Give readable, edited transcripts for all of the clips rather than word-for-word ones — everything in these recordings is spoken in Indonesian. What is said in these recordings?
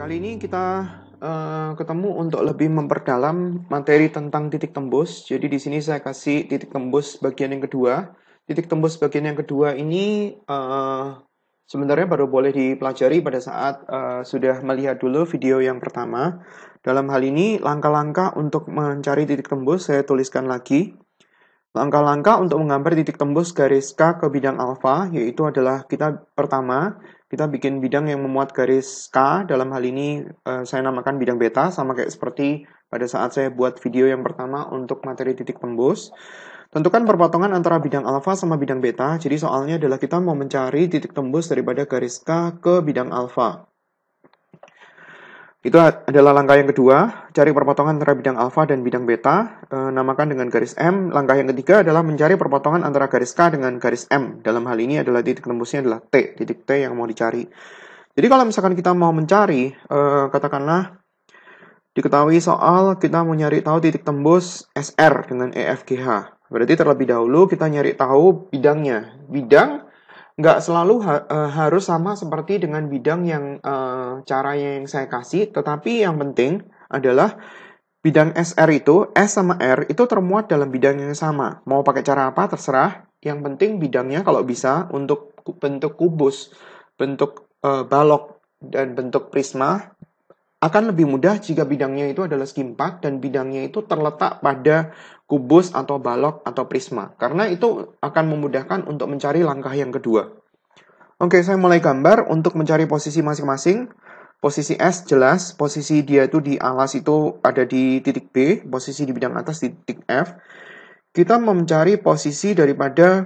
Kali ini kita ketemu untuk lebih memperdalam materi tentang titik tembus. Jadi di sini saya kasih titik tembus bagian yang kedua. Titik tembus bagian yang kedua ini sebenarnya baru boleh dipelajari pada saat sudah melihat dulu video yang pertama. Dalam hal ini langkah-langkah untuk mencari titik tembus saya tuliskan lagi. Langkah-langkah untuk menggambar titik tembus garis K ke bidang alfa, yaitu adalah pertama, kita bikin bidang yang memuat garis K, dalam hal ini saya namakan bidang beta, sama kayak seperti pada saat saya buat video yang pertama untuk materi titik tembus. Tentukan perpotongan antara bidang alfa sama bidang beta, jadi soalnya adalah kita mau mencari titik tembus daripada garis K ke bidang alfa. Itu adalah langkah yang kedua, cari perpotongan antara bidang alfa dan bidang beta, namakan dengan garis M. Langkah yang ketiga adalah mencari perpotongan antara garis K dengan garis M. Dalam hal ini adalah titik tembusnya adalah T, titik T yang mau dicari. Jadi kalau misalkan kita mau mencari, katakanlah diketahui soal kita mau nyari tahu titik tembus SR dengan EFGH. Berarti terlebih dahulu kita nyari tahu bidangnya. Bidang nggak selalu harus sama seperti dengan bidang yang caranya yang saya kasih, tetapi yang penting adalah bidang SR itu, S sama R itu termuat dalam bidang yang sama. Mau pakai cara apa terserah, yang penting bidangnya kalau bisa untuk bentuk kubus, bentuk balok, dan bentuk prisma, akan lebih mudah jika bidangnya itu adalah segi 4 dan bidangnya itu terletak pada kubus atau balok atau prisma. Karena itu akan memudahkan untuk mencari langkah yang kedua. Oke, saya mulai gambar untuk mencari posisi masing-masing. Posisi S jelas, posisi dia itu di alas itu ada di titik B, posisi di bidang atas di titik F. Kita mau mencari posisi daripada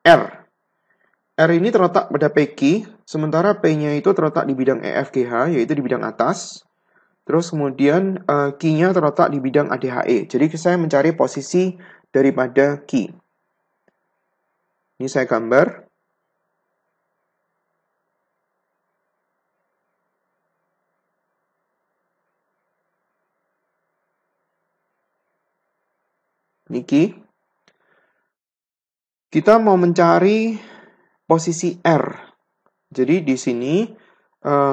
R. R ini terletak pada PQ, sementara P-nya itu terletak di bidang EFGH, yaitu di bidang atas. Terus kemudian Q-nya terletak di bidang ADHE. Jadi saya mencari posisi daripada Q. Ini saya gambar. Ini Q. Kita mau mencari posisi R. Jadi di sini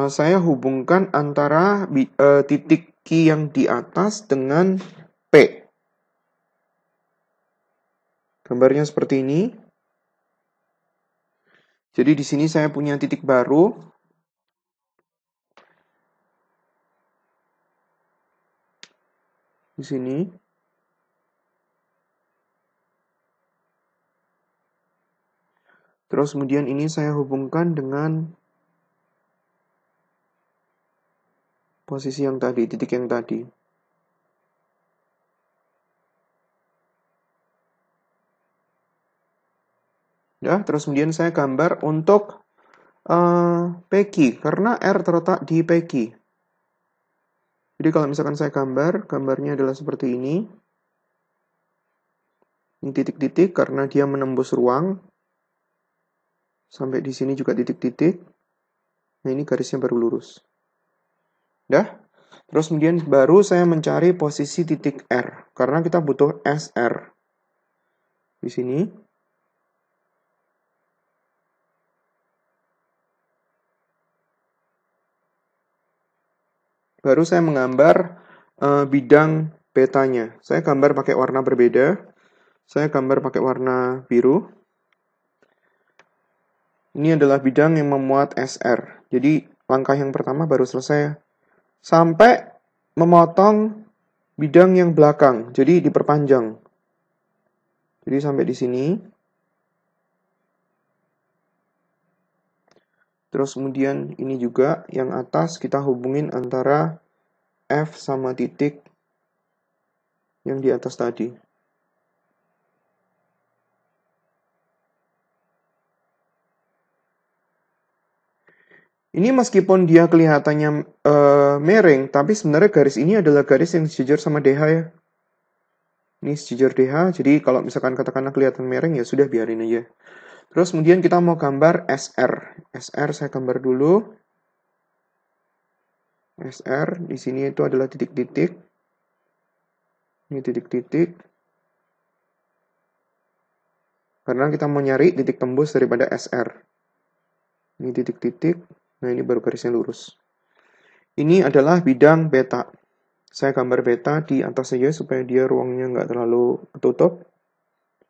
saya hubungkan antara titik Q yang di atas dengan P. Gambarnya seperti ini. Jadi di sini saya punya titik baru. Di sini. Terus kemudian ini saya hubungkan dengan posisi yang tadi, titik yang tadi. Ya, terus kemudian saya gambar untuk PQ, karena R terletak di PQ. Jadi kalau misalkan saya gambarnya adalah seperti ini. Ini titik-titik karena dia menembus ruang. Sampai di sini juga titik-titik. Nah, ini garisnya baru lurus. Dah. Terus kemudian baru saya mencari posisi titik R. Karena kita butuh SR. Di sini. Baru saya menggambar bidang betanya. Saya gambar pakai warna berbeda. Saya gambar pakai warna biru. Ini adalah bidang yang memuat SR. Jadi langkah yang pertama baru selesai. Sampai memotong bidang yang belakang. Jadi diperpanjang. Jadi sampai di sini. Terus kemudian ini juga yang atas kita hubungin antara F sama titik yang di atas tadi. Ini meskipun dia kelihatannya miring, tapi sebenarnya garis ini adalah garis yang sejajar sama DH ya. Ini sejajar DH, jadi kalau misalkan katakanlah kelihatan miring ya sudah biarin aja. Terus kemudian kita mau gambar SR. SR saya gambar dulu. SR di sini itu adalah titik-titik. Ini titik-titik. Karena kita mau nyari titik tembus daripada SR. Ini titik-titik. Nah, ini baru garisnya lurus. Ini adalah bidang beta. Saya gambar beta di atas saja supaya dia ruangnya nggak terlalu tertutup.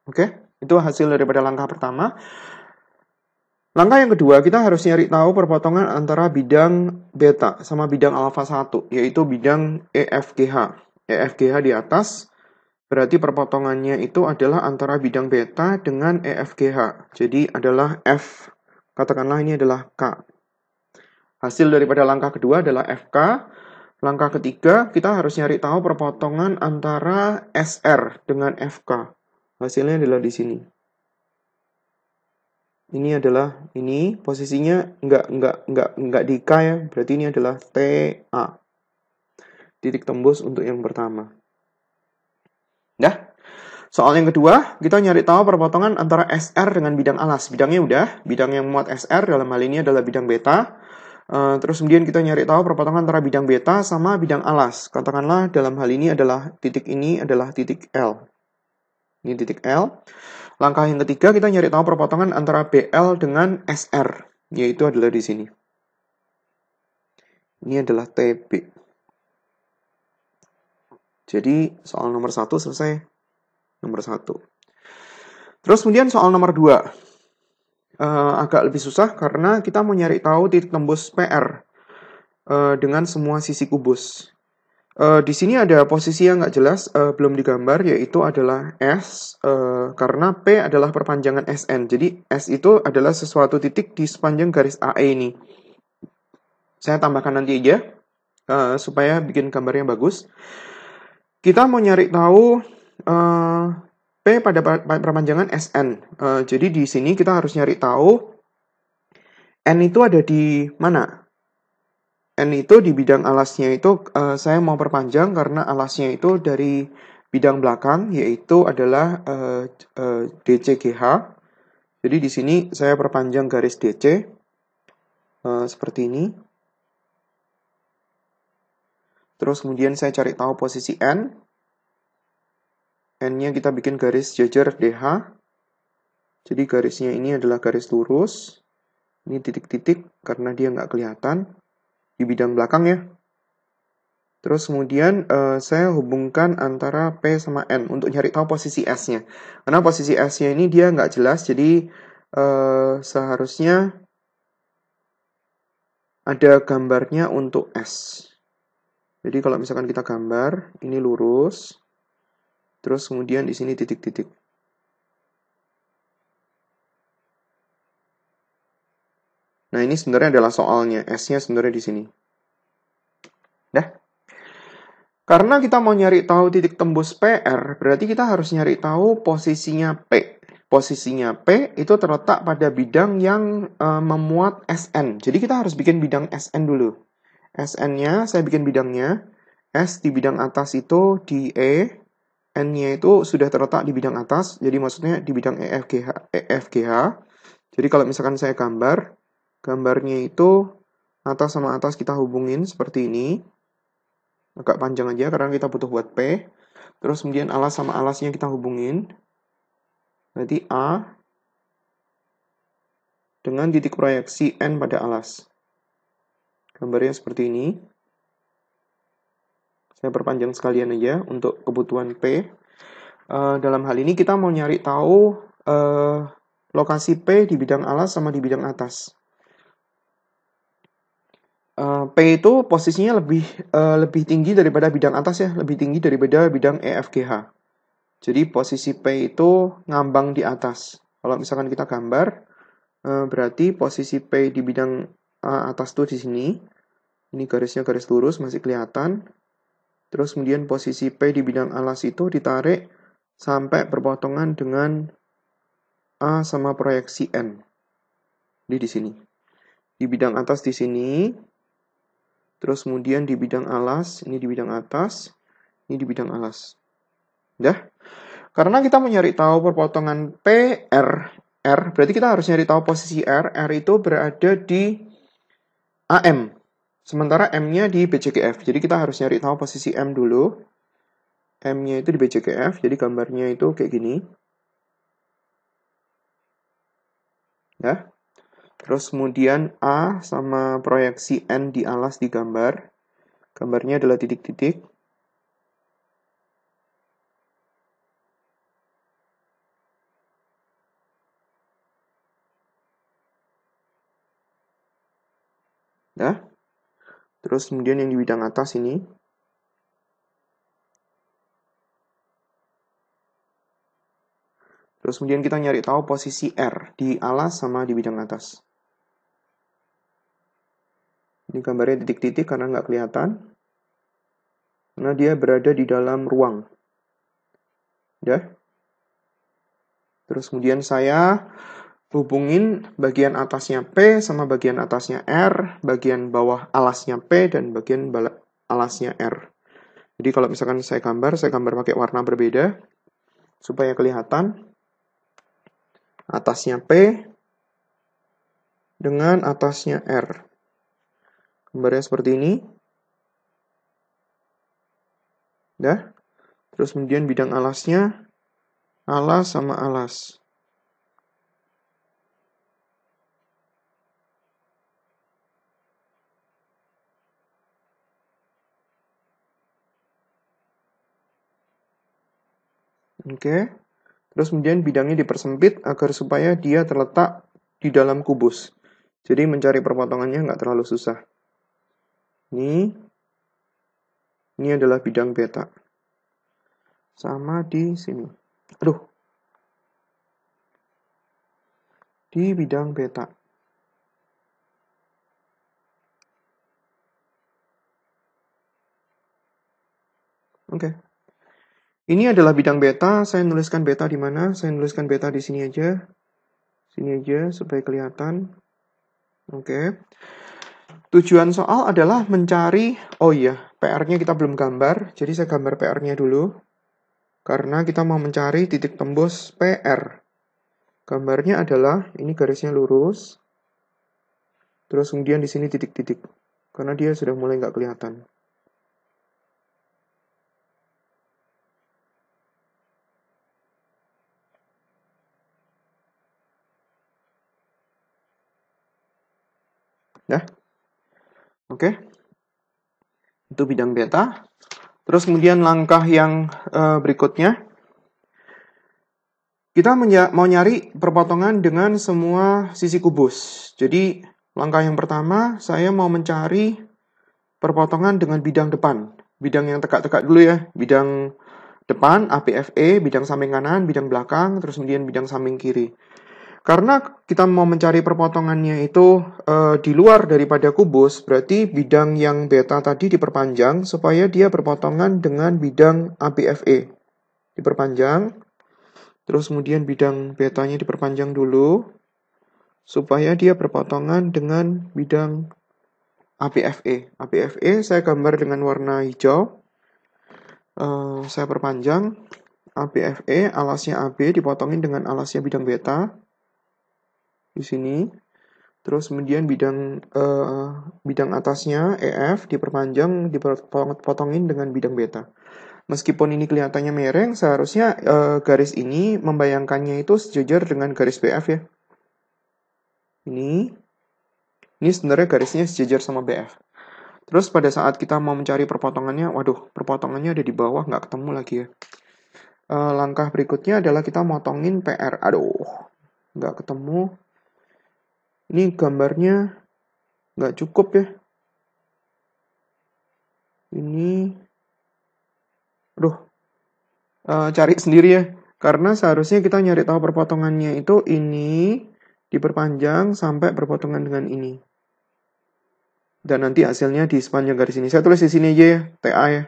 Oke, itu hasil daripada langkah pertama. Langkah yang kedua, kita harus nyari tahu perpotongan antara bidang beta sama bidang alfa 1, yaitu bidang EFGH. EFGH di atas, berarti perpotongannya itu adalah antara bidang beta dengan EFGH. Jadi adalah F, katakanlah ini adalah K. Hasil daripada langkah kedua adalah FK. Langkah ketiga, kita harus nyari tahu perpotongan antara SR dengan FK. Hasilnya adalah di sini. Ini adalah ini posisinya nggak di K ya, berarti ini adalah TA. Titik tembus untuk yang pertama. Dah. Soal yang kedua, kita nyari tahu perpotongan antara SR dengan bidang alas. Bidangnya udah, bidang yang memuat SR dalam hal ini adalah bidang beta. Terus kemudian kita nyari tahu perpotongan antara bidang beta sama bidang alas. Katakanlah dalam hal ini adalah titik L. Ini titik L. Langkah yang ketiga kita nyari tahu perpotongan antara BL dengan SR, yaitu adalah di sini. Ini adalah TB. Jadi soal nomor 1 selesai. Nomor 1. Terus kemudian soal nomor 2. Agak lebih susah karena kita mau nyari tahu titik tembus PR dengan semua sisi kubus. Di sini ada posisi yang nggak jelas, belum digambar, yaitu adalah S, karena P adalah perpanjangan SN. Jadi S itu adalah sesuatu titik di sepanjang garis AE ini. Saya tambahkan nanti aja, supaya bikin gambarnya bagus. Kita mau nyari tahu P pada perpanjangan SN. Jadi di sini kita harus nyari tahu N itu ada di mana? N itu di bidang alasnya itu saya mau perpanjang karena alasnya itu dari bidang belakang, yaitu adalah DCGH. Jadi di sini saya perpanjang garis DC seperti ini. Terus kemudian saya cari tahu posisi N. N-nya kita bikin garis jajar DH. Jadi garisnya ini adalah garis lurus. Ini titik-titik karena dia nggak kelihatan di bidang belakang ya. Terus kemudian saya hubungkan antara P sama N untuk nyari tahu posisi S-nya. Karena posisi S-nya ini dia nggak jelas, jadi seharusnya ada gambarnya untuk S. Jadi kalau misalkan kita gambar, ini lurus, terus kemudian di sini titik-titik. Nah ini sebenarnya adalah soalnya, S-nya sebenarnya di sini. Dah. Karena kita mau nyari tahu titik tembus PR, berarti kita harus nyari tahu posisinya P. Posisinya P itu terletak pada bidang yang memuat SN. Jadi kita harus bikin bidang SN dulu. SN-nya, saya bikin bidangnya. S di bidang atas itu di E. N-nya itu sudah terletak di bidang atas. Jadi maksudnya di bidang EFGH. Jadi kalau misalkan saya gambar, gambarnya itu atas sama atas kita hubungin seperti ini. Agak panjang aja karena kita butuh buat P. Terus kemudian alas sama alasnya kita hubungin. Berarti A dengan titik proyeksi N pada alas. Gambarnya seperti ini. Saya perpanjang sekalian aja untuk kebutuhan P. Dalam hal ini kita mau nyari tahu lokasi P di bidang alas sama di bidang atas. P itu posisinya lebih tinggi daripada bidang atas ya, lebih tinggi daripada bidang EFGH. Jadi posisi P itu ngambang di atas. Kalau misalkan kita gambar, berarti posisi P di bidang atas tuh di sini. Ini garisnya garis lurus, masih kelihatan. Terus kemudian posisi P di bidang alas itu ditarik sampai berpotongan dengan A sama proyeksi N. Di sini. Di bidang atas di sini. Terus kemudian di bidang alas, ini di bidang atas, ini di bidang alas. Udah? Karena kita mau nyari tahu perpotongan R, berarti kita harus nyari tahu posisi R. R itu berada di AM. Sementara M-nya di BCGF. Jadi kita harus nyari tahu posisi M dulu. M-nya itu di BCGF, jadi gambarnya itu kayak gini. Ya. Terus kemudian A sama proyeksi N di alas digambar. Gambarnya adalah titik-titik. Nah, terus kemudian yang di bidang atas ini. Terus kemudian kita nyari tahu posisi R di alas sama di bidang atas. Ini gambarnya titik-titik karena nggak kelihatan. Karena dia berada di dalam ruang. Ya. Terus kemudian saya hubungin bagian atasnya P sama bagian atasnya R, bagian bawah alasnya P, dan bagian alasnya R. Jadi kalau misalkan saya gambar pakai warna berbeda, supaya kelihatan atasnya P dengan atasnya R. Gambarnya seperti ini. Ya. Terus kemudian bidang alasnya, alas sama alas. Oke. Terus kemudian bidangnya dipersempit agar supaya dia terletak di dalam kubus. Jadi mencari perpotongannya nggak terlalu susah. Ini adalah bidang beta. Sama di sini. Aduh. Di bidang beta. Oke. Ini adalah bidang beta. Saya nuliskan beta di mana? Saya nuliskan beta di sini aja. Sini aja supaya kelihatan. Oke. Tujuan soal adalah mencari, oh iya, PR-nya kita belum gambar. Jadi saya gambar PR-nya dulu. Karena kita mau mencari titik tembus PR. Gambarnya adalah, ini garisnya lurus. Terus kemudian di sini titik-titik. Karena dia sudah mulai nggak kelihatan. Ya. Oke. Itu bidang beta. Terus kemudian langkah yang berikutnya. Kita mau nyari perpotongan dengan semua sisi kubus. Jadi langkah yang pertama, saya mau mencari perpotongan dengan bidang depan. Bidang yang tegak-tegak dulu ya. Bidang depan, APFE, bidang samping kanan, bidang belakang, terus kemudian bidang samping kiri. Karena kita mau mencari perpotongannya itu di luar daripada kubus, berarti bidang yang beta tadi diperpanjang supaya dia berpotongan dengan bidang APFE. Diperpanjang, terus kemudian bidang betanya diperpanjang dulu, supaya dia berpotongan dengan bidang APFE. APFE saya gambar dengan warna hijau. Saya perpanjang APFE, alasnya AB dipotongin dengan alasnya bidang beta. Di sini, terus kemudian bidang atasnya EF diperpanjang, dipotongin dengan bidang beta. Meskipun ini kelihatannya mereng, seharusnya garis ini membayangkannya itu sejajar dengan garis BF ya. Ini sebenarnya garisnya sejajar sama BF. Terus pada saat kita mau mencari perpotongannya, waduh, perpotongannya ada di bawah, nggak ketemu lagi ya. Langkah berikutnya adalah kita motongin PR. Aduh, nggak ketemu. Ini gambarnya nggak cukup ya. Ini, aduh, cari sendiri ya. Karena seharusnya kita nyari tahu perpotongannya itu ini diperpanjang sampai berpotongan dengan ini. Dan nanti hasilnya di sepanjang garis ini. Saya tulis di sini aja ya, TA ya.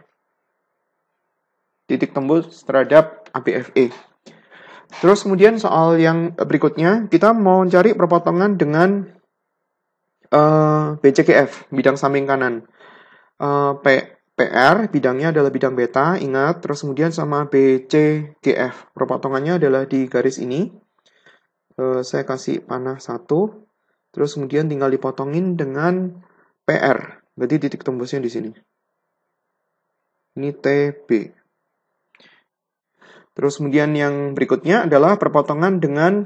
Titik tembus terhadap APFE. Terus kemudian soal yang berikutnya, kita mau cari perpotongan dengan BCGF, bidang samping kanan. PR, bidangnya adalah bidang beta, ingat. Terus kemudian sama BCGF, perpotongannya adalah di garis ini. Saya kasih panah 1. Terus kemudian tinggal dipotongin dengan PR. Berarti titik tembusnya di sini. Ini TB. Terus kemudian yang berikutnya adalah perpotongan dengan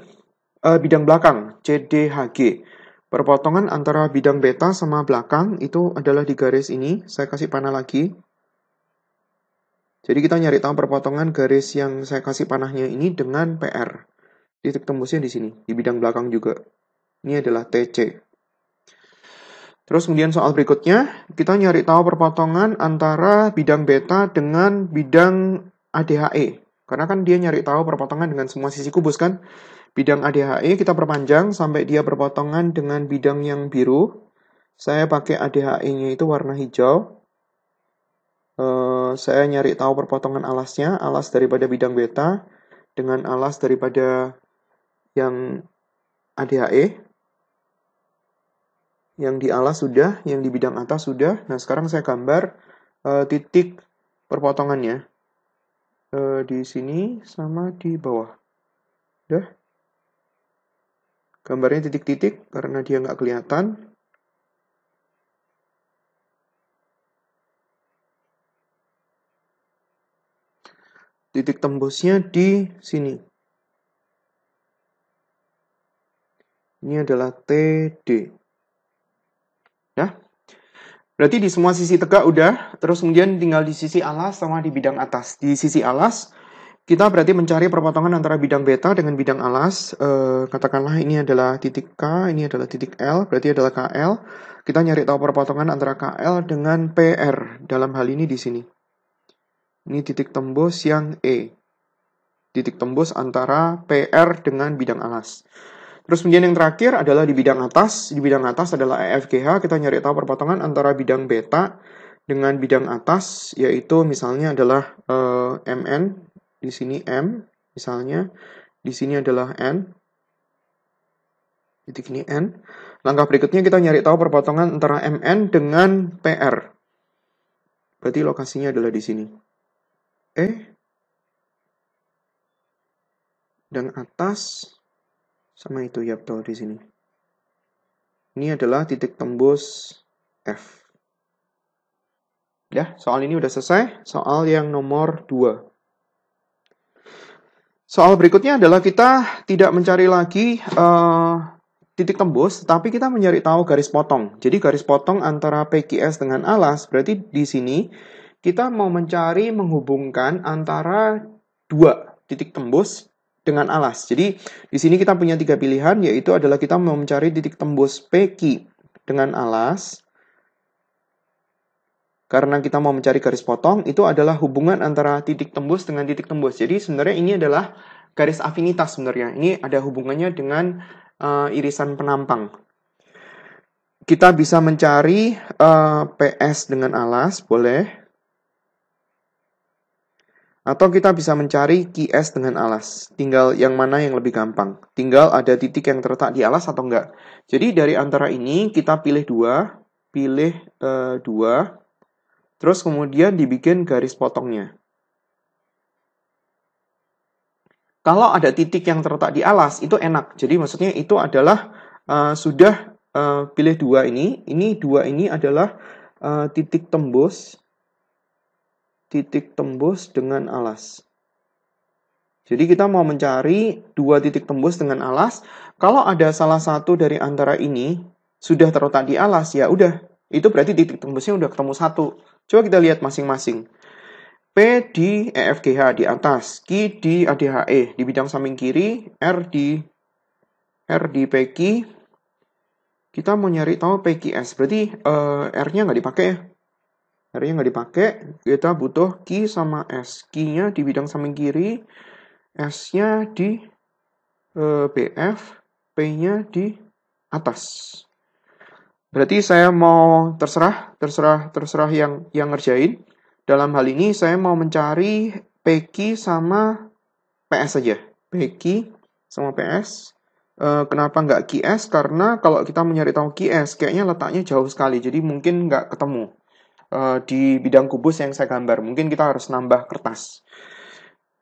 bidang belakang, CDHG. Perpotongan antara bidang beta sama belakang itu adalah di garis ini. Saya kasih panah lagi. Jadi kita nyari tahu perpotongan garis yang saya kasih panahnya ini dengan PR. Titik tembusnya di sini, di bidang belakang juga. Ini adalah TC. Terus kemudian soal berikutnya, kita nyari tahu perpotongan antara bidang beta dengan bidang ADHE. Karena kan dia nyari tahu perpotongan dengan semua sisi kubus kan. Bidang ADHE kita perpanjang sampai dia berpotongan dengan bidang yang biru. Saya pakai ADHE-nya itu warna hijau. Saya nyari tahu perpotongan alasnya, alas daripada bidang beta dengan alas daripada yang ADHE. Yang di alas sudah, yang di bidang atas sudah. Nah, sekarang saya gambar titik perpotongannya. Di sini sama di bawah. Udah. Gambarnya titik-titik karena dia nggak kelihatan. Titik tembusnya di sini. Ini adalah TD. Ya. Berarti di semua sisi tegak udah, terus kemudian tinggal di sisi alas sama di bidang atas. Di sisi alas, kita berarti mencari perpotongan antara bidang beta dengan bidang alas. Katakanlah ini adalah titik K, ini adalah titik L, berarti adalah KL. Kita nyari tahu perpotongan antara KL dengan PR. Dalam hal ini di sini. Ini titik tembus yang E. Titik tembus antara PR dengan bidang alas. Terus kemudian yang terakhir adalah di bidang atas. Di bidang atas adalah EFGH. Kita nyari tahu perpotongan antara bidang beta dengan bidang atas, yaitu misalnya adalah MN. Di sini M, misalnya. Di sini adalah N. Titik ini N. Langkah berikutnya kita nyari tahu perpotongan antara MN dengan PR. Berarti lokasinya adalah di sini. E. Dan atas. Sama itu ya betul di sini. Ini adalah titik tembus F. Ya, soal ini udah selesai. Soal yang nomor 2. Soal berikutnya adalah kita tidak mencari lagi titik tembus, tapi kita mencari tahu garis potong. Jadi garis potong antara PQS dengan alas, berarti di sini kita mau mencari menghubungkan antara dua titik tembus dengan alas. Jadi di sini kita punya 3 pilihan, yaitu adalah kita mau mencari titik tembus PQ dengan alas. Karena kita mau mencari garis potong, itu adalah hubungan antara titik tembus dengan titik tembus. Jadi sebenarnya ini adalah garis afinitas sebenarnya. Ini ada hubungannya dengan irisan penampang. Kita bisa mencari PS dengan alas, boleh. Atau kita bisa mencari QS dengan alas. Tinggal yang mana yang lebih gampang. Tinggal ada titik yang terletak di alas atau enggak. Jadi dari antara ini kita pilih 2. Pilih 2. Terus kemudian dibikin garis potongnya. Kalau ada titik yang terletak di alas, itu enak. Jadi maksudnya itu adalah sudah pilih 2 ini. Ini 2 ini adalah titik tembus dengan alas. Jadi kita mau mencari 2 titik tembus dengan alas. Kalau ada salah satu dari antara ini sudah terletak di alas, ya udah. Itu berarti titik tembusnya udah ketemu 1. Coba kita lihat masing-masing. P di EFGH di atas, Q di ADHE di bidang samping kiri, R di PQ. Kita mau nyari tahu PQS, berarti R-nya nggak dipakai ya. R-nya nggak dipakai, kita butuh Q sama S. Q-nya di bidang samping kiri, S-nya di BF, P-nya di atas. Berarti saya mau terserah yang ngerjain. Dalam hal ini saya mau mencari PQ sama PS saja. PQ sama PS. Kenapa nggak QS? Karena kalau kita mencari tahu QS, kayaknya letaknya jauh sekali. Jadi mungkin nggak ketemu di bidang kubus yang saya gambar. Mungkin kita harus nambah kertas.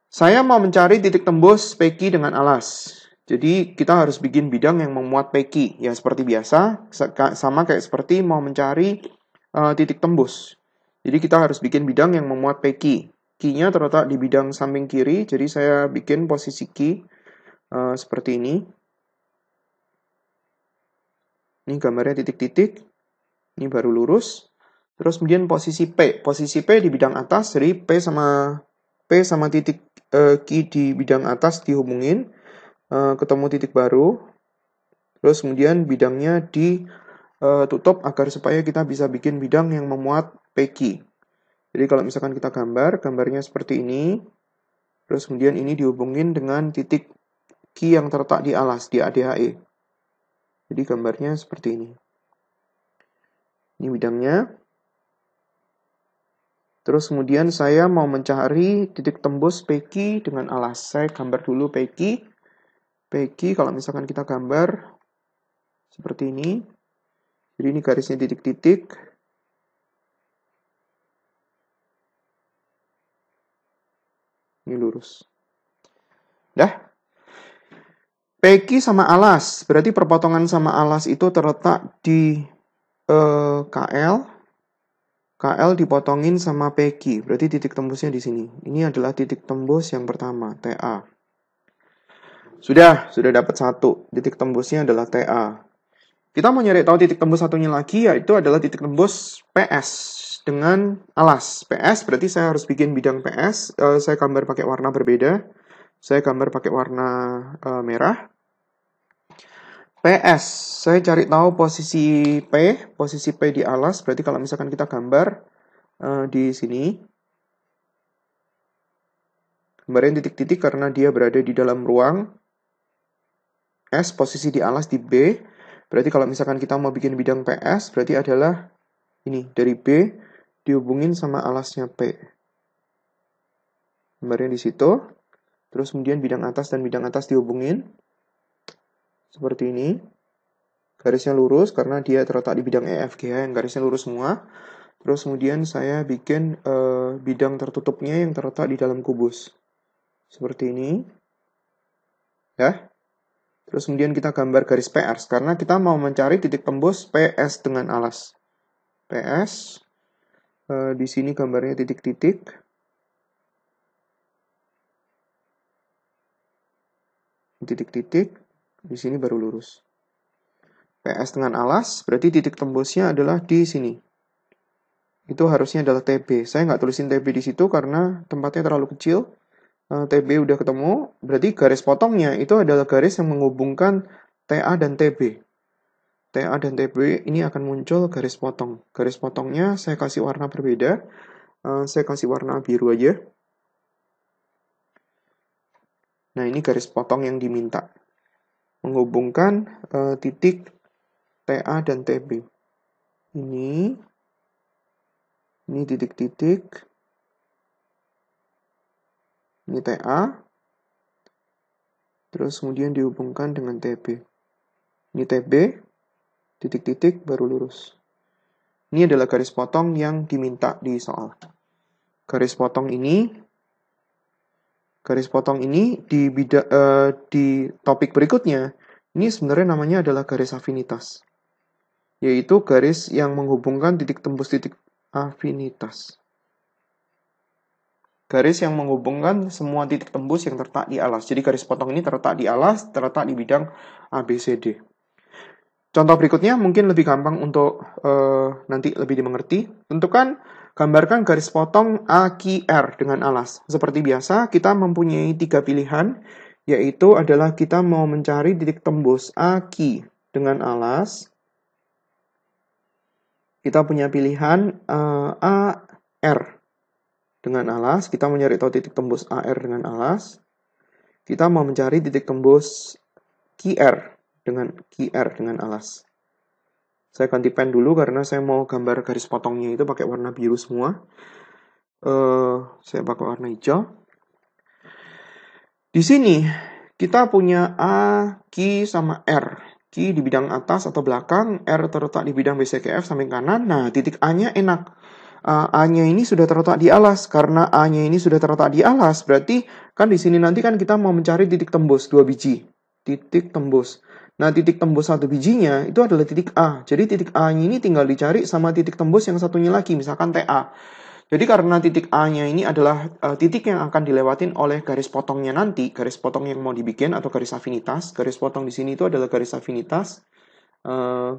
Saya mau mencari titik tembus PQ dengan alas. Jadi kita harus bikin bidang yang memuat PQ. Ya seperti biasa, sama kayak seperti mau mencari titik tembus. Jadi kita harus bikin bidang yang memuat PQ. Q-nya terletak di bidang samping kiri, jadi saya bikin posisi Q seperti ini. Ini gambarnya titik-titik. Ini baru lurus. Terus kemudian posisi P. Posisi P di bidang atas, jadi P sama titik Q di bidang atas dihubungin, ketemu titik baru. Terus kemudian bidangnya ditutup agar supaya kita bisa bikin bidang yang memuat PQ. Jadi kalau misalkan kita gambarnya seperti ini. Terus kemudian ini dihubungin dengan titik Q yang terletak di alas, di ADHE. Jadi gambarnya seperti ini. Ini bidangnya. Terus kemudian saya mau mencari titik tembus PQ dengan alas. Saya gambar dulu PQ. PQ kalau misalkan kita gambar seperti ini. Jadi ini garisnya titik-titik. Ini lurus. Dah. PQ sama alas. Berarti perpotongan sama alas itu terletak di KL. KL dipotongin sama PQ, berarti titik tembusnya di sini. Ini adalah titik tembus yang pertama, TA. Sudah dapat satu. Titik tembusnya adalah TA. Kita mau nyari tahu titik tembus satunya lagi, yaitu adalah titik tembus PS dengan alas. PS berarti saya harus bikin bidang PS. Saya gambar pakai warna berbeda. Saya gambar pakai warna merah. PS, saya cari tahu posisi P di alas, berarti kalau misalkan kita gambar di sini, gambarin titik-titik karena dia berada di dalam ruang. S, posisi di alas di B, berarti kalau misalkan kita mau bikin bidang PS, berarti adalah ini, dari B dihubungin sama alasnya P. Gambarnya di situ, terus kemudian bidang atas dan bidang atas dihubungin. Seperti ini. Garisnya lurus karena dia terletak di bidang EFGH yang garisnya lurus semua. Terus kemudian saya bikin bidang tertutupnya yang terletak di dalam kubus. Seperti ini. Ya. Terus kemudian kita gambar garis PS karena kita mau mencari titik tembus PS dengan alas. PS. Di sini gambarnya titik-titik. Titik-titik. Di sini baru lurus. PS dengan alas, berarti titik tembusnya adalah di sini. Itu harusnya adalah TB. Saya nggak tulisin TB di situ karena tempatnya terlalu kecil. TB udah ketemu, berarti garis potongnya itu adalah garis yang menghubungkan TA dan TB. TA dan TB ini akan muncul garis potong. Garis potongnya saya kasih warna berbeda. Saya kasih warna biru aja. Nah, ini garis potong yang diminta. Menghubungkan titik TA dan TB. Ini titik-titik. Ini TA. Terus kemudian dihubungkan dengan TB. Ini TB. Titik-titik baru lurus. Ini adalah garis potong yang diminta di soal. Garis potong ini di topik berikutnya, ini sebenarnya namanya adalah garis afinitas. Yaitu garis yang menghubungkan titik tembus titik afinitas. Garis yang menghubungkan semua titik tembus yang terletak di alas. Jadi garis potong ini terletak di alas, terletak di bidang ABCD. Contoh berikutnya mungkin lebih gampang untuk nanti lebih dimengerti. Gambarkan garis potong AQR dengan alas. Seperti biasa, kita mempunyai 3 pilihan, yaitu adalah kita mau mencari titik tembus AQ dengan alas. Kita punya pilihan AR dengan alas. Kita mau mencari tahu titik tembus AR dengan alas. Kita mau mencari titik tembus QR dengan alas. Saya ganti pen dulu karena saya mau gambar garis potongnya itu pakai warna biru semua. Saya pakai warna hijau. Di sini kita punya A, Q, sama R. Q di bidang atas atau belakang, R terletak di bidang BCKF samping kanan. Nah, titik A-nya enak. A-nya ini sudah terletak di alas. Karena A-nya ini sudah terletak di alas, berarti kan di sini nanti kan kita mau mencari titik tembus 2 biji. Titik tembus. Nah, titik tembus 1 bijinya itu adalah titik A. Jadi titik A-nya ini tinggal dicari sama titik tembus yang satunya lagi, misalkan TA. Jadi karena titik A-nya ini adalah titik yang akan dilewatin oleh garis potongnya nanti, garis potong yang mau dibikin atau garis afinitas. Garis potong di sini itu adalah garis afinitas.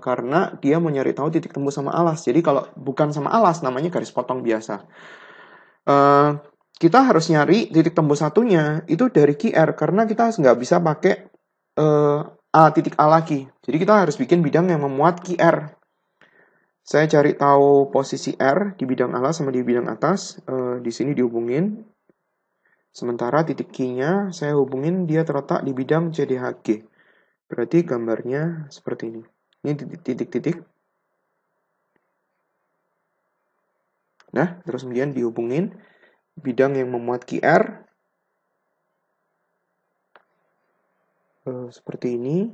karena dia mau nyari tahu titik tembus sama alas. Jadi kalau bukan sama alas, namanya garis potong biasa. Kita harus nyari titik tembus satunya itu dari QR, karena kita nggak bisa pakai A titik A lagi. Jadi kita harus bikin bidang yang memuat QR. Saya cari tahu posisi R di bidang alas sama di bidang atas. Di sini dihubungin. Sementara titik Q-nya saya hubungin dia terletak di bidang CDHG. Berarti gambarnya seperti ini. Ini titik-titik. Nah, terus kemudian dihubungin bidang yang memuat QR. Seperti ini.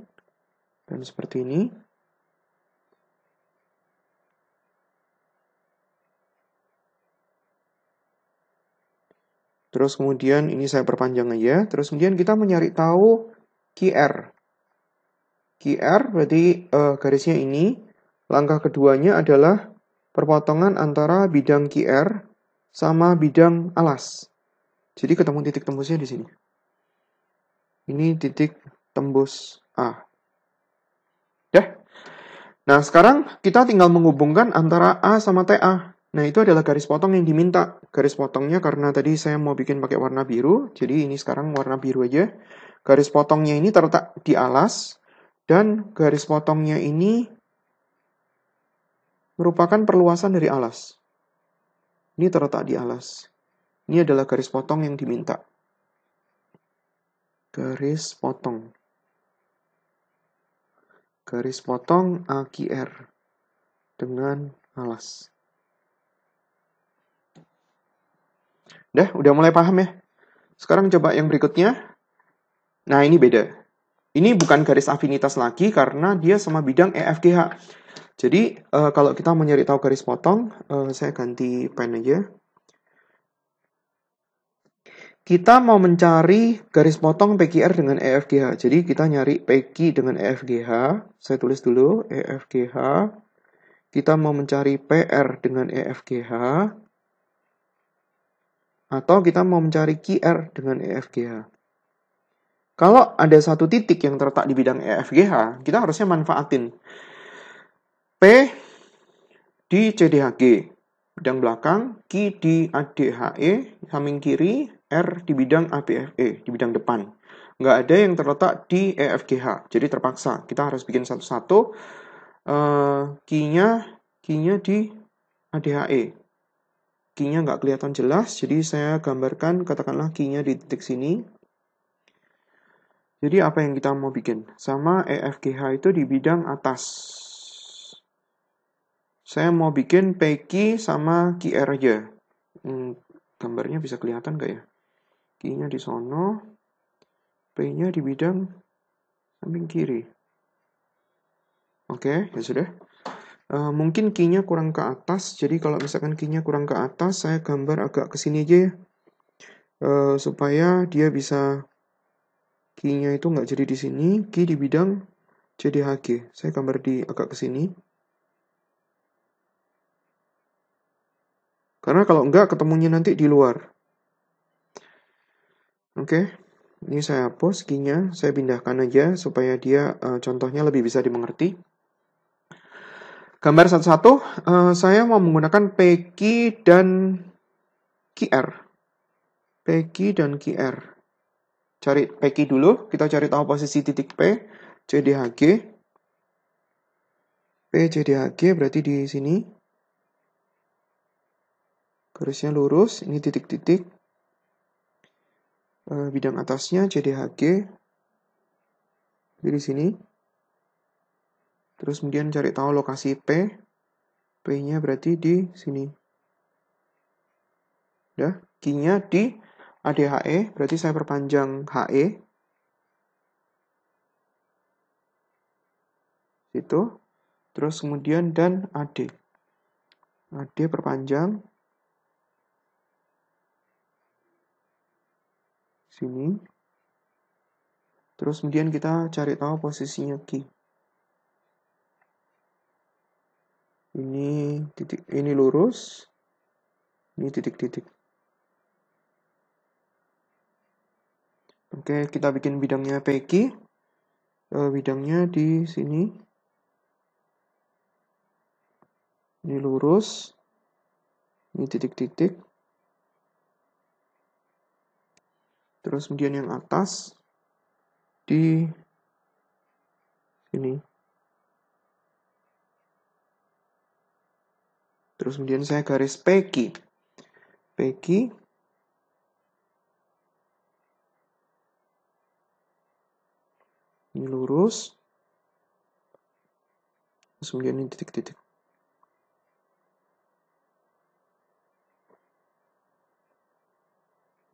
Dan seperti ini. Terus kemudian ini saya perpanjang aja. Terus kemudian kita mencari tahu QR. QR berarti garisnya ini. Langkah keduanya adalah perpotongan antara bidang QR sama bidang alas. Jadi ketemu titik tembusnya di sini. Ini titik tembus A. Ya. Nah, sekarang kita tinggal menghubungkan antara A sama TA. Nah, itu adalah garis potong yang diminta. Garis potongnya karena tadi saya mau bikin pakai warna biru, jadi ini sekarang warna biru aja. Garis potongnya ini terletak di alas, dan garis potongnya ini merupakan perluasan dari alas. Ini terletak di alas. Ini adalah garis potong yang diminta. Garis potong. Garis potong AQR dengan alas. Udah mulai paham ya? Sekarang coba yang berikutnya. Nah, ini beda. Ini bukan garis afinitas lagi karena dia sama bidang EFGH. Jadi, kalau kita mau nyari tahu garis potong, saya ganti pen aja. Kita mau mencari garis potong PQR dengan EFGH. Jadi, kita nyari PQ dengan EFGH. Saya tulis dulu, EFGH. Kita mau mencari PR dengan EFGH. Atau kita mau mencari QR dengan EFGH. Kalau ada satu titik yang terletak di bidang EFGH, kita harusnya manfaatin P di CDHG, bidang belakang, Q di ADHE, samping kiri, R di bidang ABFE, di bidang depan. Nggak ada yang terletak di EFGH, jadi terpaksa. Kita harus bikin satu-satu. Q-nya di ADHE. Q-nya nggak kelihatan jelas, jadi saya gambarkan, katakanlah Q-nya di titik sini. Jadi apa yang kita mau bikin? Sama EFGH itu di bidang atas. Saya mau bikin PQ sama QR aja. Gambarnya bisa kelihatan nggak ya? Q-nya di sono, P-nya di bidang samping kiri. Oke, ya sudah. Mungkin Q-nya kurang ke atas, jadi kalau misalkan Q-nya kurang ke atas, saya gambar agak ke sini aja ya. Supaya dia bisa Q-nya itu nggak jadi di sini, Q di bidang CDHG. Saya gambar di agak ke sini. Karena kalau enggak, ketemunya nanti di luar. Oke, ini saya hapus Q-nya. Saya pindahkan aja supaya dia contohnya lebih bisa dimengerti. Gambar satu-satu, saya mau menggunakan PQ dan QR. PQ dan QR. Cari PQ dulu, kita cari tahu posisi titik P, CDHG. P, CDHG berarti di sini. Garisnya lurus, ini titik-titik. Bidang atasnya CDHG. Di sini. Terus kemudian cari tahu lokasi P. P-nya berarti di sini. Udah, Q-nya di ADHE, berarti saya perpanjang HE. Itu. Terus kemudian dan AD. AD perpanjang. Sini. Terus kemudian kita cari tahu posisinya Q. Ini titik, ini lurus. Ini titik-titik. Oke, kita bikin bidangnya PQ. Bidangnya di sini. Ini lurus. Ini titik-titik. Terus kemudian yang atas di sini. Terus kemudian saya garis PQ. PQ. Ini lurus. Terus kemudian ini titik-titik.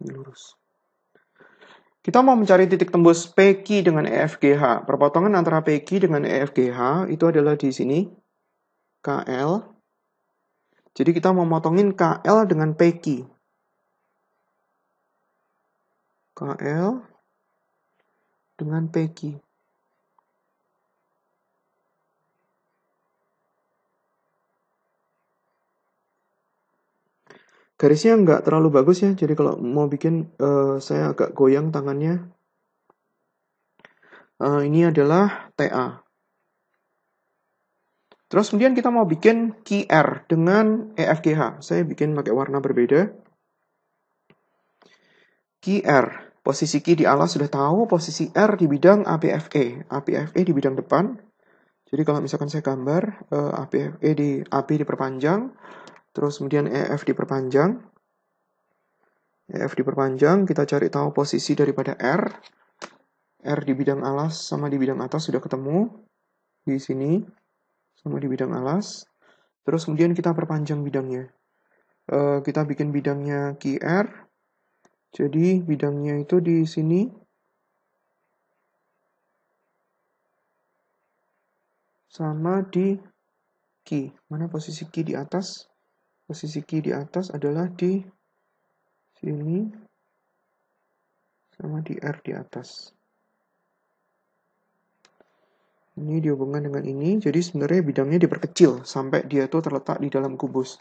Ini lurus. Kita mau mencari titik tembus PQ dengan EFGH. Perpotongan antara PQ dengan EFGH itu adalah di sini. KL. Jadi kita mau motongin KL dengan PQ. KL dengan PQ. Garisnya nggak terlalu bagus ya, jadi kalau mau bikin saya agak goyang tangannya. Ini adalah TA. Terus kemudian kita mau bikin QR dengan EFGH. Saya bikin pakai warna berbeda. QR, posisi Q di alas sudah tahu, posisi R di bidang ABFE. ABFE di bidang depan. Jadi kalau misalkan saya gambar, AB diperpanjang, terus kemudian EF diperpanjang. EF diperpanjang, kita cari tahu posisi daripada R. R di bidang alas sama di bidang atas sudah ketemu. Di sini, sama di bidang alas. Terus kemudian kita perpanjang bidangnya. Kita bikin bidangnya QR. Jadi bidangnya itu di sini. Sama di Q. Mana posisi Q di atas? Posisi Q di atas adalah di sini sama di R di atas. Ini dihubungkan dengan ini, jadi sebenarnya bidangnya diperkecil sampai dia tuh terletak di dalam kubus.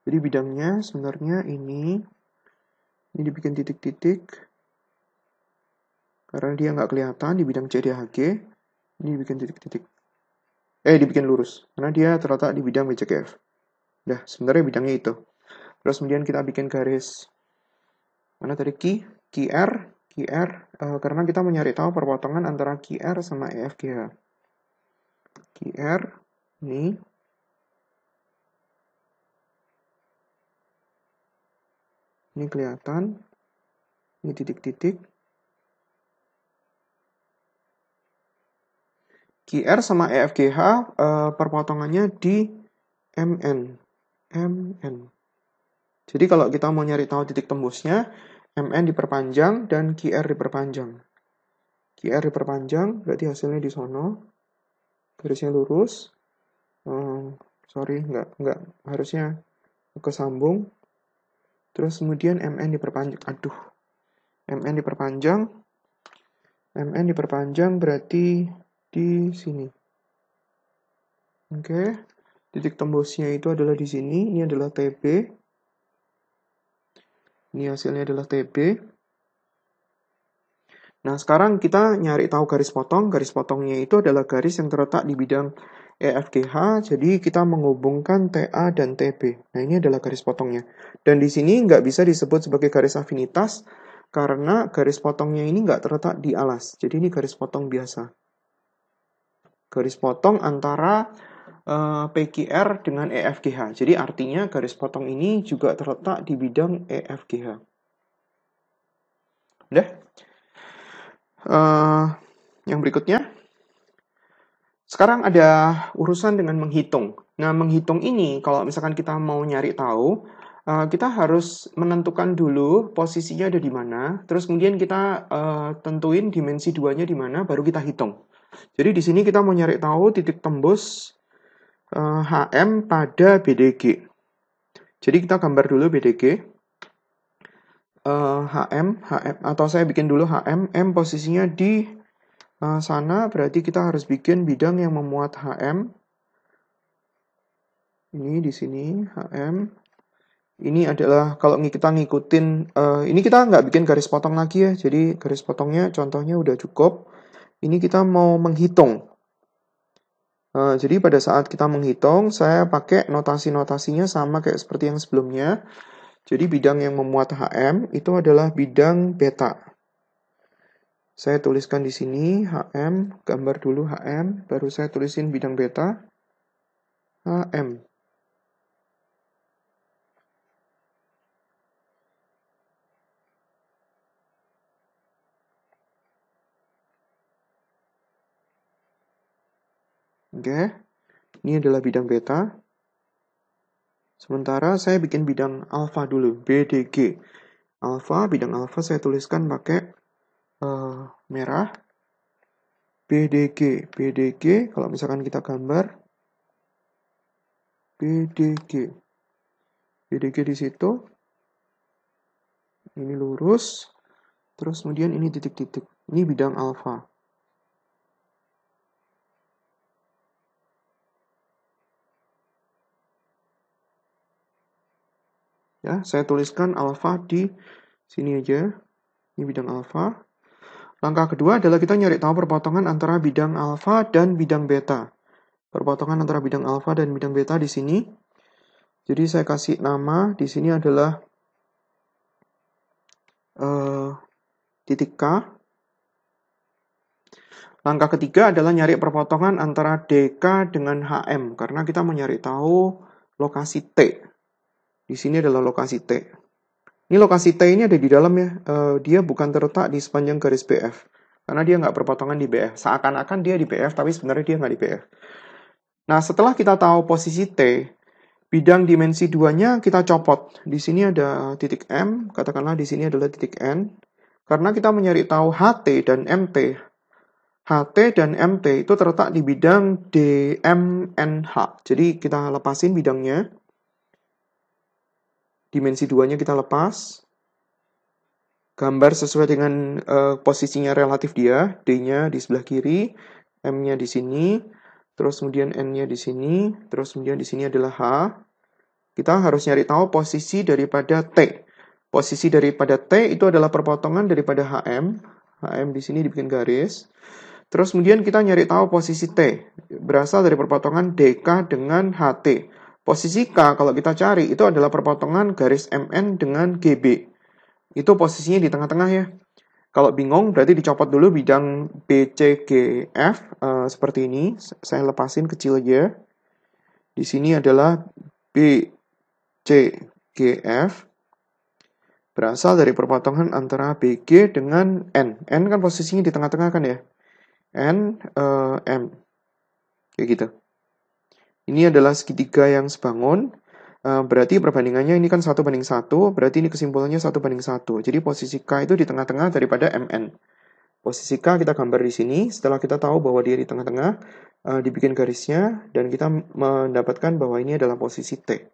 Jadi bidangnya sebenarnya ini dibikin titik-titik karena dia nggak kelihatan di bidang CDHG. Ini dibikin titik-titik. Dibikin lurus karena dia terletak di bidang BCKF. Nah, sebenarnya bidangnya itu. Terus kemudian kita bikin garis mana tadi QR, karena kita mau nyari tahu perpotongan antara QR sama EFGH. QR ini kelihatan, ini titik-titik. QR sama EFGH perpotongannya di MN. Jadi kalau kita mau nyari tahu titik tembusnya, MN diperpanjang dan QR diperpanjang. QR diperpanjang, berarti hasilnya di sono. Garisnya lurus. Sorry, nggak harusnya kesambung. Terus kemudian MN diperpanjang. MN diperpanjang berarti di sini. Oke. Titik tembusnya itu adalah di sini. Ini adalah TB. Ini hasilnya adalah TB. Nah, sekarang kita nyari tahu garis potong. Garis potongnya itu adalah garis yang terletak di bidang EFGH. Jadi kita menghubungkan TA dan TB. Nah, ini adalah garis potongnya. Dan di sini nggak bisa disebut sebagai garis afinitas karena garis potongnya ini nggak terletak di alas. Jadi ini garis potong biasa. Garis potong antara PQR dengan EFGH. Jadi artinya garis potong ini juga terletak di bidang EFGH. Udah? Yang berikutnya. Sekarang ada urusan dengan menghitung. Nah, menghitung ini kalau misalkan kita mau nyari tahu, kita harus menentukan dulu posisinya ada di mana, terus kemudian kita tentuin dimensi 2-nya di mana, baru kita hitung. Jadi di sini kita mau nyari tahu titik tembus HM pada BDG. Jadi kita gambar dulu BDG. HM, atau saya bikin dulu HM, M posisinya di sana, berarti kita harus bikin bidang yang memuat HM. Ini di sini HM. Ini adalah kalau kita ngikutin, ini kita nggak bikin garis potong lagi ya. Jadi garis potongnya contohnya udah cukup. Ini kita mau menghitung. Jadi pada saat kita menghitung, saya pakai notasi-notasinya sama kayak seperti yang sebelumnya. Jadi bidang yang memuat HM itu adalah bidang beta. Saya tuliskan di sini HM, gambar dulu HM, baru saya tulisin bidang beta, HM. Oke, ini adalah bidang beta. Sementara saya bikin bidang alfa dulu, BDG. Bidang alfa saya tuliskan pakai merah. BDG, kalau misalkan kita gambar, BDG di situ, ini lurus, terus kemudian ini titik-titik, ini bidang alfa. Ya, saya tuliskan alfa di sini aja. Ini bidang alfa. Langkah kedua adalah kita nyari tahu perpotongan antara bidang alfa dan bidang beta. Perpotongan antara bidang alfa dan bidang beta di sini. Jadi saya kasih nama di sini adalah titik K. Langkah ketiga adalah nyari perpotongan antara DK dengan HM karena kita mau nyari tahu lokasi T. Di sini adalah lokasi T. Ini lokasi T ini ada di dalam ya. Dia bukan terletak di sepanjang garis BF. Karena dia nggak berpotongan di BF. Seakan-akan dia di BF, tapi sebenarnya dia nggak di BF. Nah, setelah kita tahu posisi T, bidang dimensi 2-nya kita copot. Di sini ada titik M, katakanlah di sini adalah titik N. Karena kita mencari tahu HT dan MT. HT dan MT itu terletak di bidang DMNH. Jadi kita lepasin bidangnya. Dimensi 2-nya kita lepas. Gambar sesuai dengan posisinya relatif dia. D-nya di sebelah kiri, M-nya di sini, terus kemudian N-nya di sini, terus kemudian di sini adalah H. Kita harus nyari tahu posisi daripada T. Posisi daripada T itu adalah perpotongan daripada HM. HM di sini dibikin garis. Terus kemudian kita nyari tahu posisi T. Berasal dari perpotongan DK dengan HT. Posisi K kalau kita cari itu adalah perpotongan garis MN dengan GB. Itu posisinya di tengah-tengah ya. Kalau bingung berarti dicopot dulu bidang BCGF seperti ini. Saya lepasin kecil aja. Di sini adalah BCGF. Berasal dari perpotongan antara BG dengan N. N kan posisinya di tengah-tengah kan ya. N, M. Kayak gitu. Ini adalah segitiga yang sebangun. Berarti perbandingannya ini kan 1:1. Berarti ini kesimpulannya 1:1. Jadi posisi K itu di tengah-tengah daripada MN. Posisi K kita gambar di sini. Setelah kita tahu bahwa dia di tengah-tengah, dibikin garisnya. Dan kita mendapatkan bahwa ini adalah posisi T.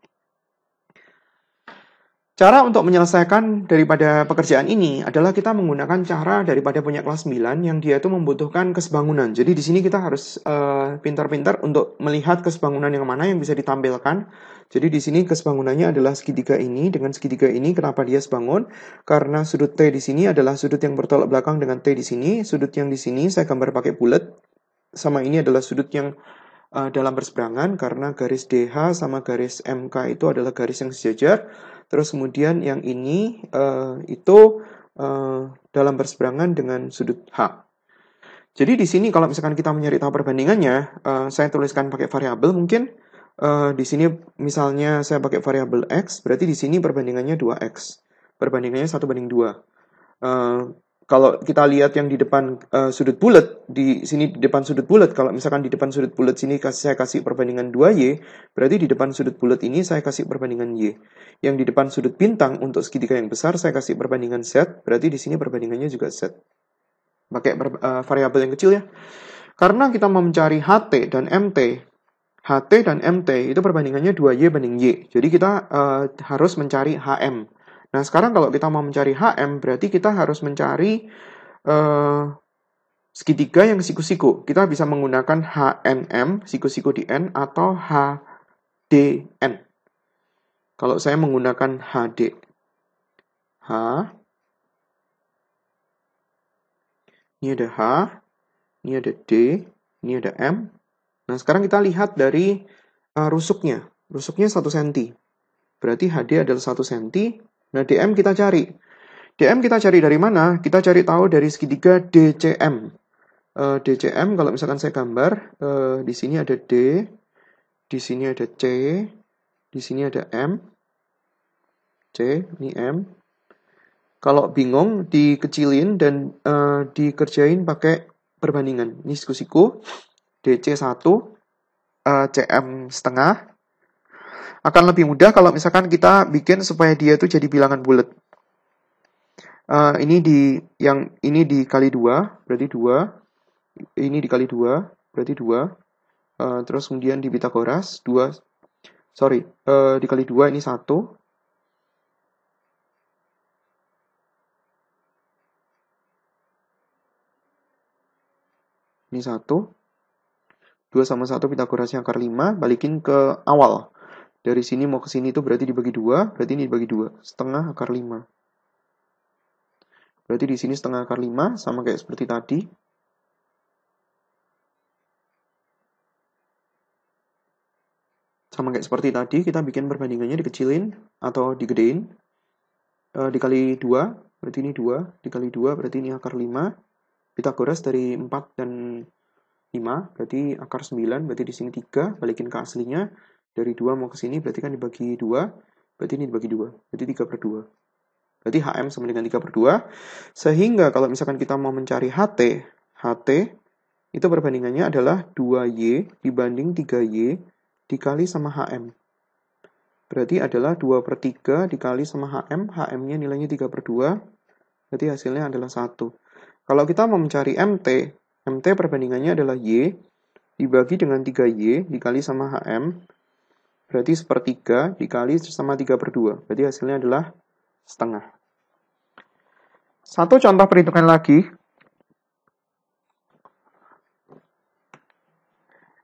Cara untuk menyelesaikan daripada pekerjaan ini adalah kita menggunakan cara daripada punya kelas 9 yang dia itu membutuhkan kesebangunan. Jadi di sini kita harus pintar-pintar untuk melihat kesebangunan yang mana yang bisa ditampilkan. Jadi di sini kesebangunannya adalah segitiga ini dengan segitiga ini. Kenapa dia sebangun? Karena sudut T di sini adalah sudut yang bertolak belakang dengan T di sini. Sudut yang di sini saya gambar pakai bulat. Sama ini adalah sudut yang dalam berseberangan karena garis DH sama garis MK itu adalah garis yang sejajar. Terus kemudian yang ini itu dalam berseberangan dengan sudut H. Jadi di sini kalau misalkan kita mencari tahu perbandingannya, saya tuliskan pakai variabel mungkin. Di sini misalnya saya pakai variabel X, berarti di sini perbandingannya 2X. Perbandingannya 1:2. Kalau kita lihat yang di depan sudut bulat, di sini di depan sudut bulat, kalau misalkan di depan sudut bulat sini saya kasih perbandingan 2Y, berarti di depan sudut bulat ini saya kasih perbandingan Y. Yang di depan sudut bintang untuk segitiga yang besar saya kasih perbandingan Z, berarti di sini perbandingannya juga Z. Pakai variabel yang kecil ya. Karena kita mau mencari HT dan MT, HT dan MT itu perbandingannya 2Y banding Y. Jadi kita harus mencari HM. Nah, sekarang kalau kita mau mencari HM, berarti kita harus mencari segitiga yang siku-siku. Kita bisa menggunakan HNM, siku-siku di N, atau HDN. Kalau saya menggunakan HD. H. Ini ada H. Ini ada D. Ini ada M. Nah, sekarang kita lihat dari rusuknya. Rusuknya 1 cm. Berarti HD adalah 1 cm. Nah, DM kita cari. DM kita cari dari mana? Kita cari tahu dari segitiga DCM. DCM, kalau misalkan saya gambar, di sini ada D, di sini ada C, di sini ada M, C, ini M. Kalau bingung, dikecilin dan dikerjain pakai perbandingan. Ini diskusiku, DC1, CM setengah. Akan lebih mudah kalau misalkan kita bikin supaya dia itu jadi bilangan bulat. Ini dikali 2, berarti 2. Ini dikali 2, berarti 2. Terus kemudian di Pitagoras, 2. Dikali 2 ini 1. Ini 1. 2 sama 1 Pitagorasnya akar 5, balikin ke awal. Dari sini mau ke sini itu berarti dibagi 2, berarti ini dibagi 2. Setengah akar 5. Berarti di sini setengah akar 5, sama kayak seperti tadi. Sama kayak seperti tadi, kita bikin perbandingannya dikecilin atau digedein. Dikali 2, berarti ini 2. Dikali 2, berarti ini akar 5. Pitagoras dari 4 dan 5, berarti akar 9, berarti di sini 3, balikin ke aslinya. Dari 2 mau ke sini, berarti kan dibagi 2, berarti ini dibagi 2, berarti 3/2. Berarti HM sama dengan 3/2, sehingga kalau misalkan kita mau mencari HT itu perbandingannya adalah 2Y dibanding 3Y dikali sama HM. Berarti adalah 2/3 dikali sama HM, HM-nya nilainya 3/2, berarti hasilnya adalah 1. Kalau kita mau mencari MT perbandingannya adalah Y dibagi dengan 3Y dikali sama HM, berarti 1/3 dikali sama 3/2, berarti hasilnya adalah setengah. Satu contoh perhitungan lagi.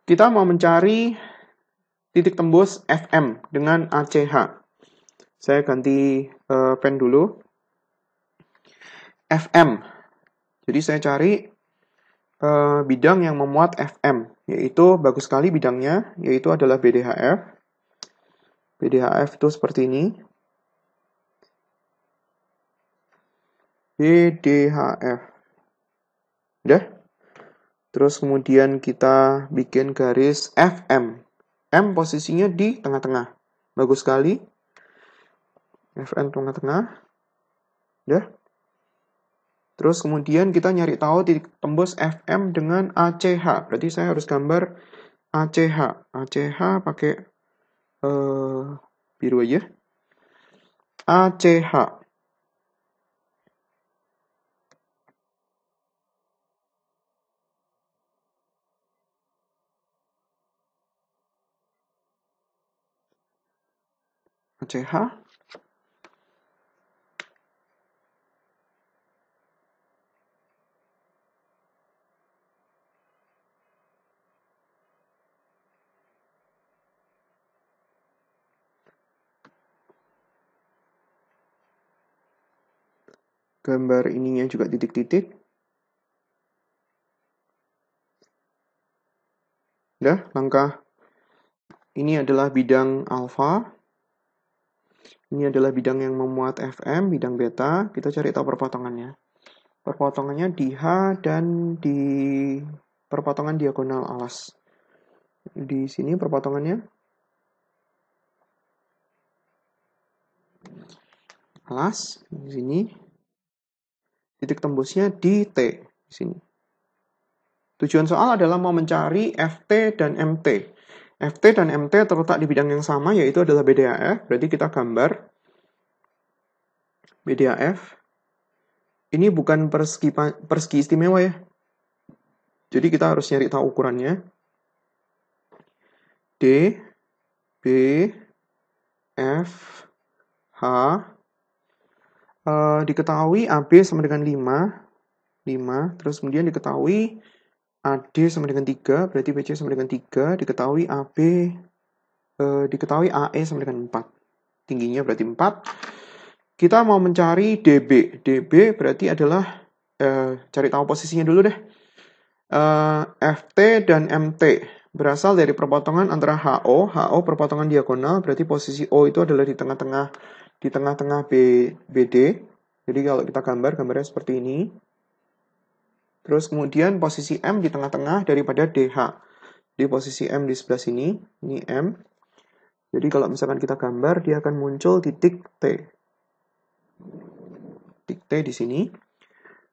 Kita mau mencari titik tembus FM dengan ACH. Saya ganti pen dulu. FM. Jadi saya cari bidang yang memuat FM, yaitu bagus sekali bidangnya, yaitu adalah BDHF. BDHF itu seperti ini. BDHF. Udah? Terus kemudian kita bikin garis FM. M posisinya di tengah-tengah. Bagus sekali. FM tengah-tengah. Udah? Terus kemudian kita nyari tahu titik tembus FM dengan ACH. Berarti saya harus gambar ACH. ACH pakai biru aja. ACH. ACH. Gambar ininya juga titik-titik. Udah, langkah ini adalah bidang alfa. Ini adalah bidang yang memuat FM, bidang beta. Kita cari tahu perpotongannya. Perpotongannya di H dan di perpotongan diagonal alas. Di sini perpotongannya alas, di sini. Titik tembusnya di T, di sini. Tujuan soal adalah mau mencari FT dan MT. FT dan MT terletak di bidang yang sama, yaitu adalah BDHF. Berarti kita gambar BDHF. Ini bukan persegi istimewa ya. Jadi kita harus nyari tahu ukurannya. D, B, F, H. Diketahui AB sama dengan 5. Terus kemudian diketahui AD sama dengan 3, berarti BC sama dengan 3. Diketahui AB, diketahui AE sama dengan 4. Tingginya berarti 4. Kita mau mencari DB. DB berarti adalah, cari tahu posisinya dulu deh. FT dan MT. berasal dari perpotongan antara HO perpotongan diagonal, berarti posisi O itu adalah di tengah-tengah BD. Jadi kalau kita gambarnya seperti ini. Terus kemudian posisi M di tengah-tengah daripada DH. Di posisi M di sebelah sini, ini M. Jadi kalau misalkan kita gambar, dia akan muncul titik T. Titik T di sini.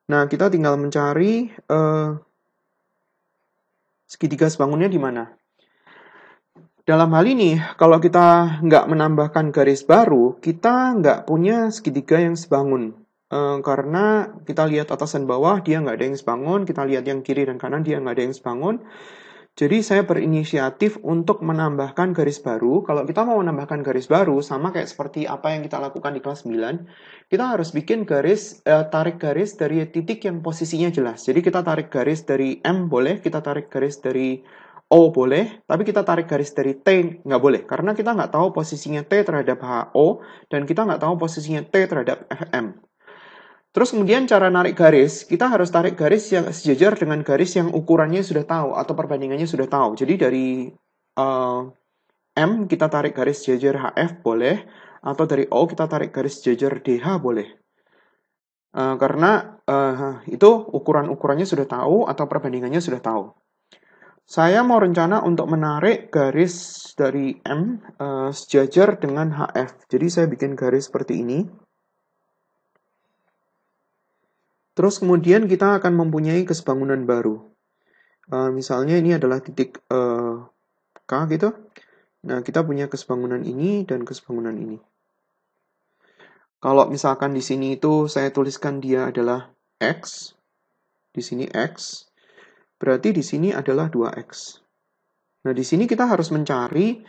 Nah, kita tinggal mencari segitiga sebangunnya di mana. Dalam hal ini, kalau kita nggak menambahkan garis baru, kita nggak punya segitiga yang sebangun. Karena kita lihat atas dan bawah, dia nggak ada yang sebangun. Kita lihat yang kiri dan kanan, dia nggak ada yang sebangun. Jadi saya berinisiatif untuk menambahkan garis baru. Kalau kita mau menambahkan garis baru, sama kayak seperti apa yang kita lakukan di kelas 9, kita harus bikin tarik garis dari titik yang posisinya jelas. Jadi kita tarik garis dari M boleh, kita tarik garis dari O boleh, tapi kita tarik garis dari T nggak boleh. Karena kita nggak tahu posisinya T terhadap HO, dan kita nggak tahu posisinya T terhadap FM. Terus kemudian cara narik garis, kita harus tarik garis yang sejajar dengan garis yang ukurannya sudah tahu atau perbandingannya sudah tahu. Jadi dari M kita tarik garis sejajar HF boleh, atau dari O kita tarik garis sejajar DH boleh. Karena itu ukuran-ukurannya sudah tahu atau perbandingannya sudah tahu. Saya mau rencana untuk menarik garis dari M sejajar dengan HF. Jadi saya bikin garis seperti ini. Terus kemudian kita akan mempunyai kesebangunan baru. Misalnya ini adalah titik K gitu. Nah, kita punya kesebangunan ini dan kesebangunan ini. Kalau misalkan di sini itu saya tuliskan dia adalah X. Di sini X. Berarti di sini adalah 2X. Nah, di sini kita harus mencari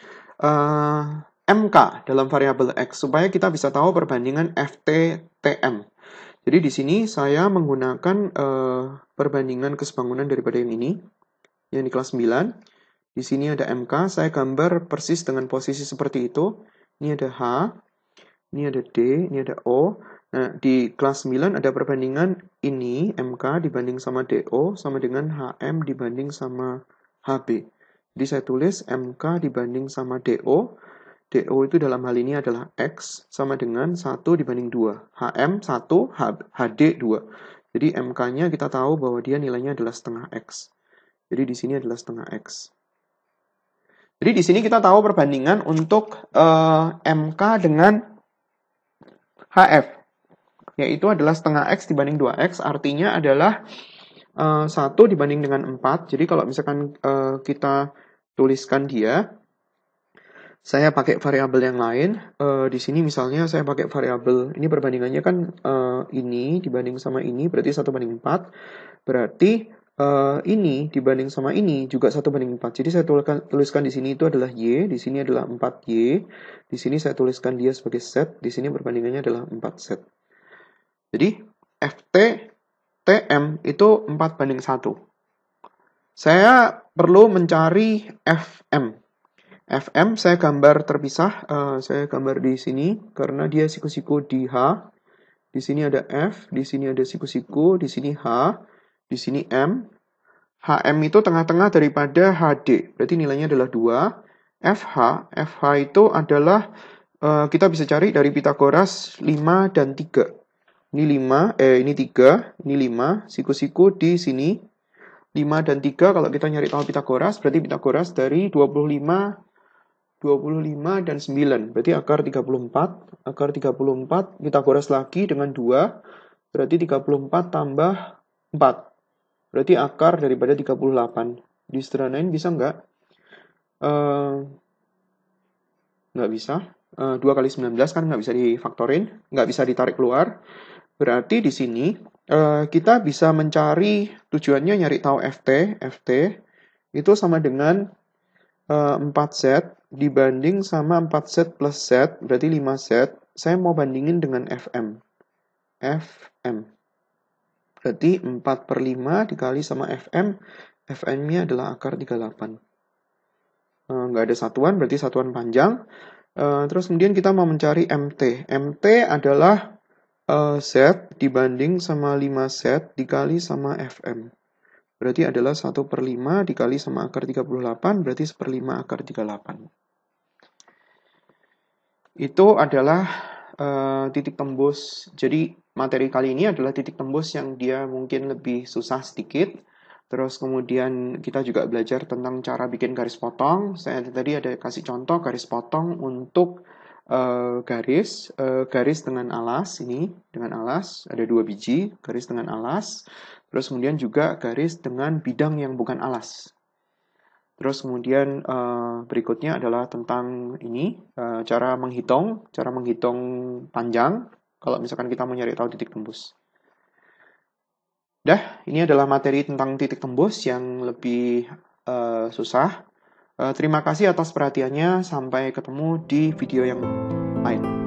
MK dalam variabel X. Supaya kita bisa tahu perbandingan FT, TM. Jadi di sini saya menggunakan perbandingan kesebangunan daripada yang ini, yang di kelas 9. Di sini ada MK, saya gambar persis dengan posisi seperti itu. Ini ada H, ini ada D, ini ada O. Nah, di kelas 9 ada perbandingan ini, MK dibanding sama DO, sama dengan HM dibanding sama HB. Jadi saya tulis MK dibanding sama DO. DO itu dalam hal ini adalah X sama dengan 1 dibanding 2. HM 1, HD 2. Jadi MK-nya kita tahu bahwa dia nilainya adalah setengah X. Jadi di sini adalah setengah X. Jadi di sini kita tahu perbandingan untuk MK dengan HF. Yaitu adalah setengah X dibanding 2X. Artinya adalah 1 dibanding dengan 4. Jadi kalau misalkan kita tuliskan dia, saya pakai variabel yang lain. Di sini misalnya saya pakai variabel, ini perbandingannya kan ini dibanding sama ini, berarti 1:4. Berarti ini dibanding sama ini juga 1:4. Jadi saya tuliskan di sini itu adalah Y, di sini adalah 4Y. Di sini saya tuliskan dia sebagai set, di sini perbandingannya adalah 4 set. Jadi FT, TM itu 4:1. Saya perlu mencari FM. FM saya gambar terpisah, saya gambar di sini karena dia siku-siku di H. Di sini ada F, di sini ada siku-siku, di sini H, di sini M. HM itu tengah-tengah daripada HD, berarti nilainya adalah 2. FH itu adalah kita bisa cari dari Pythagoras 5 dan 3. Ini 5, ini 3, ini 5, siku-siku di sini 5 dan 3. Kalau kita nyari tahu Pythagoras, berarti Pythagoras dari 25 dan 9, berarti akar 34. Akar 34, Pythagoras lagi dengan 2, berarti 34 tambah 4. Berarti akar daripada 38. Disederhanain bisa nggak? Nggak bisa. 2 kali 19 kan nggak bisa difaktorin, nggak bisa ditarik keluar. Berarti di sini kita bisa mencari, tujuannya nyari tahu FT. FT itu sama dengan 4 set dibanding sama 4 set plus set, berarti 5 set. Saya mau bandingin dengan FM. FM. Berarti 4/5 dikali sama FM. FM-nya adalah akar 38. Nggak ada satuan, berarti satuan panjang. Terus kemudian kita mau mencari MT. MT adalah set dibanding sama 5 set dikali sama FM. berarti adalah 1/5 dikali sama akar 38, berarti 1/5 akar 38. Itu adalah titik tembus. Jadi materi kali ini adalah titik tembus yang dia mungkin lebih susah sedikit. Terus kemudian kita juga belajar tentang cara bikin garis potong. Saya tadi ada kasih contoh garis potong untuk garis dengan alas ini, dengan alas ada 2 biji, garis dengan alas. Terus kemudian juga garis dengan bidang yang bukan alas. Terus kemudian berikutnya adalah tentang ini, cara menghitung panjang kalau misalkan kita mau nyari tahu titik tembus. Ini adalah materi tentang titik tembus yang lebih susah. Terima kasih atas perhatiannya, sampai ketemu di video yang lain.